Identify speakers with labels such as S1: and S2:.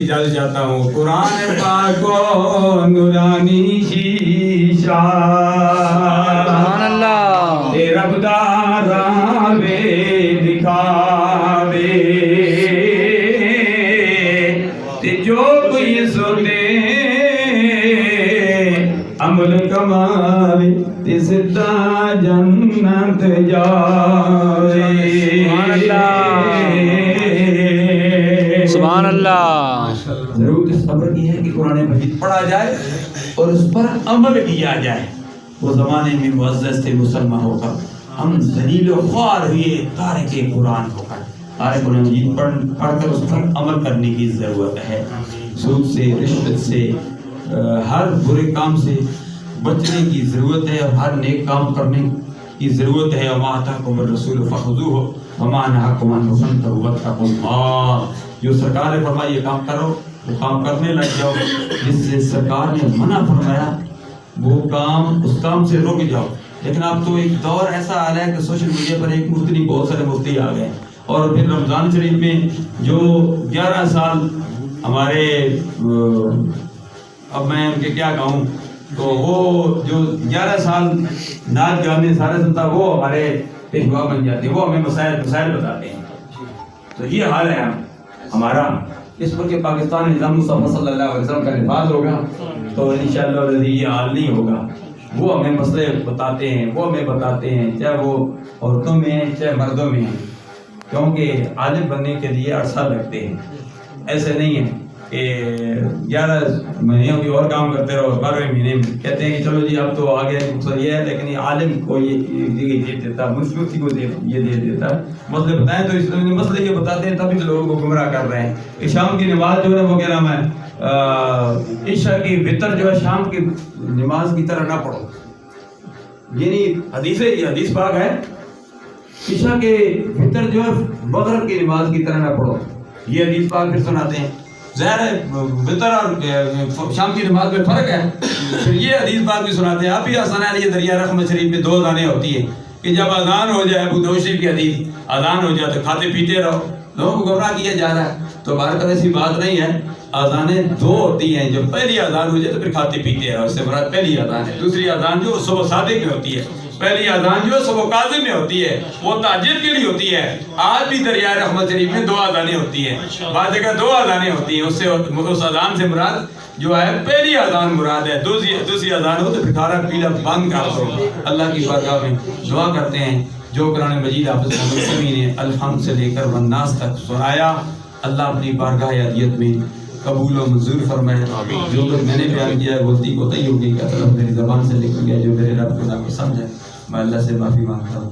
S1: جل جاتا ہوں قرآن پاک کو نورانی شیشہ
S2: سبحان اللہ
S1: اے رب دا راوے دکھاوے تے جو کوئی سنے عمل کماوے تے سدھا جنت جاوے
S2: سبحان اللہ۔
S1: ضرورت اس صبر کی ہے کہ قرآن مجید پڑھا جائے اور اس پر عمل کیا جائے۔ وہ زمانے میں معزز تھے مسلمان ہو کر، ہم ذلیل و خوار ہوئے تارک قرآن ہو کر۔ تارک قرآن مجید پڑھ کر اس پر عمل کرنے کی ضرورت ہے۔ سود سے، رشوت سے، ہر برے کام سے بچنے کی ضرورت ہے اور ہر نیک کام کرنے کی ضرورت ہے۔ وما آتاکم الرسول فخذوہ وما نہاکم عنہ فانتہوا واتقوا اللہ۔ جو سرکار نے فرمایا یہ کام کرو وہ کام کرنے لگ جاؤ، جس سے سرکار نے منع فرمایا وہ کام اس کام سے رک جاؤ۔ لیکن اب تو ایک دور ایسا آ رہا ہے کہ سوشل میڈیا پر ایک مفتی نہیں بہت سارے مفتی آ گئے، اور پھر رمضان شریف میں جو 11 سال ہمارے اب میں ان کے کیا کہوں، تو وہ جو 11 سال نعت گانے سارے سنتا وہ ہمارے پیشوا بن جاتے ہیں، وہ ہمیں مسائل بتاتے ہیں۔ تو یہ حال ہے ہمارا۔ اس پر کہ پاکستان نظام مصطفیٰ صلی اللہ علیہ وسلم کا نفاذ ہوگا تو انشاءاللہ یہ حال نہیں ہوگا۔ وہ ہمیں مسئلے بتاتے ہیں، وہ ہمیں بتاتے ہیں، چاہے وہ عورتوں میں ہیں چاہے مردوں میں ہیں، کیونکہ عالم بننے کے لیے عرصہ لگتے ہیں۔ ایسے نہیں ہے کہ 11 مہینوں کی اور کام کرتے رہو، 12ویں مہینے میں کہتے ہیں کہ چلو جی اب تو آگے یہ ہے، لیکن یہ عالم کو یہ دے دیتا، مفتی کو یہ دے دیتا مسئلے بتائیں تو اس مسئلے یہ بتاتے ہیں، تبھی تو لوگوں کو گمراہ کر رہے ہیں کہ شام کی نماز جو ہے وہ کہہ رہا میں عشاء کی وتر جو ہے شام کی نماز کی طرح نہ پڑھو، یعنی یہ حدیث پاک ہے، عشاء کے وتر جو ہے مغرب کی نماز کی طرح نہ پڑھو، یہ حدیث پاک پھر سناتے ہیں۔ ظاہر ہے وتر اور شام کی نماز میں فرق ہے، پھر یہ حدیث پاک بھی سناتے ہیں۔ آپ ہی آسان علی دریا رحمت شریف میں 2 اذانیں ہوتی ہیں کہ جب اذان ہو جائے، ابو داؤد شریف کی حدیث، اذان ہو جائے تو کھاتے پیتے رہو، لوگوں کو گمراہ کیا جا رہا ہے۔ تو بہرکت ایسی بات نہیں ہے، اذانیں 2 ہوتی ہیں، جو پہلی اذان ہو جائے تو پھر کھاتے پیتے رہو، اس سے مراد پہلی اذان ہے۔ دوسری اذان جو صبح صادق میں ہوتی ہے، پہلی اذان جو صبح کاظم میں ہوتی ہے وہ تہجد کے لیے ہوتی ہے۔ آج بھی دریا رحمت شریف میں 2 اذانیں ہوتی ہیں، بعض جگہ 2 اذانیں ہوتی ہیں، اس اذان سے مراد جو ہے پہلی اذان مراد ہے، دوسری اذان ہو تو پھر کھانا پینا بند کر دو۔ اللہ کی بارگاہ میں دعا کرتے ہیں جو قرآن مجید حافظ محمد سمیع نے الحمد سے لے کر والناس تک سنایا، اللہ اپنی بارگاہ عطیت میں قبول و منظور فرمائے۔ جو کچھ میں نے بیان کیا ہے غلطی کوتاہی ہو گئی، کہ میری زبان سے نکل گیا، جو میرے رب کو ناپسند ہے، میں اللہ سے معافی مانگتا ہوں۔